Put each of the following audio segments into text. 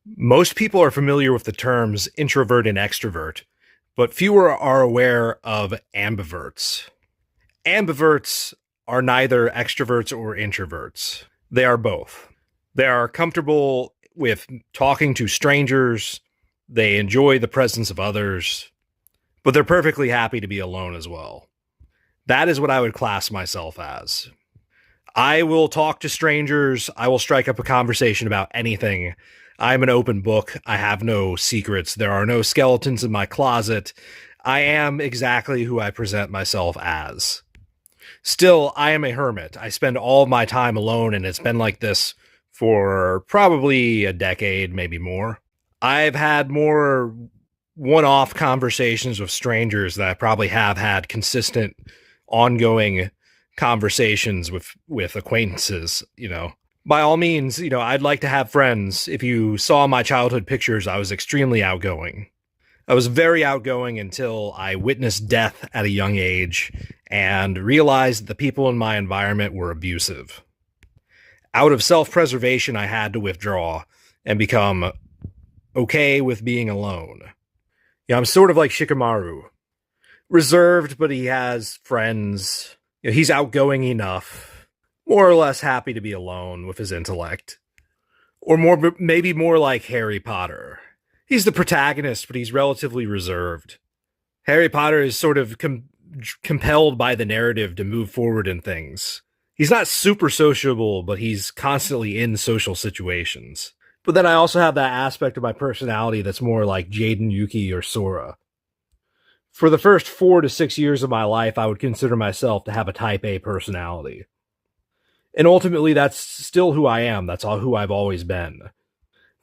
Most people are familiar with the terms introvert and extrovert, but fewer are aware of ambiverts. Ambiverts are neither extroverts or introverts. They are both. They are comfortable with talking to strangers, they enjoy the presence of others, but they're perfectly happy to be alone as well. That is what I would class myself as. I will talk to strangers. I will strike up a conversation about anything. I'm an open book. I have no secrets. There are no skeletons in my closet. I am exactly who I present myself as. Still, I am a hermit. I spend all of my time alone, and it's been like this for probably a decade, maybe more. I've had more one off conversations with strangers that I probably have had consistent, ongoing conversations with acquaintances, By all means, I'd like to have friends. If you saw my childhood pictures, I was extremely outgoing. I was very outgoing until I witnessed death at a young age and realized that the people in my environment were abusive. Out of self-preservation, I had to withdraw and become okay with being alone. I'm sort of like Shikamaru. Reserved, but he has friends. He's outgoing enough. More or less happy to be alone with his intellect. Or maybe more like Harry Potter. He's the protagonist, but he's relatively reserved. Harry Potter is sort of compelled by the narrative to move forward in things. He's not super sociable, but he's constantly in social situations. But then I also have that aspect of my personality that's more like Jaden Yuki or Sora. For the first 4 to 6 years of my life, I would consider myself to have a type A personality. And ultimately, that's still who I am. That's who I've always been.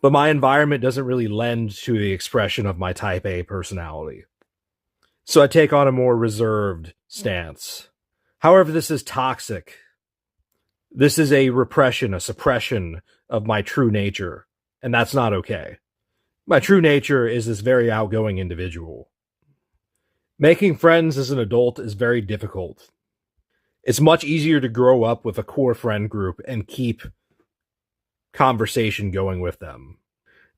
But my environment doesn't really lend to the expression of my type A personality. So I take on a more reserved stance. However, this is toxic. This is a repression, a suppression of my true nature. And that's not okay. My true nature is this very outgoing individual. Making friends as an adult is very difficult. It's much easier to grow up with a core friend group and keep conversation going with them.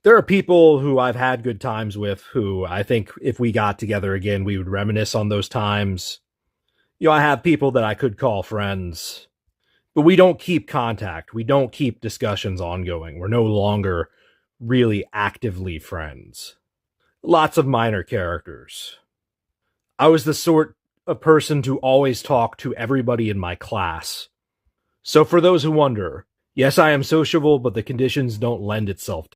There are people who I've had good times with who I think if we got together again, we would reminisce on those times. I have people that I could call friends, but we don't keep contact. We don't keep discussions ongoing. We're no longer really actively friends. Lots of minor characters. I was the sort of person to always talk to everybody in my class. So for those who wonder, yes, I am sociable, but the conditions don't lend itself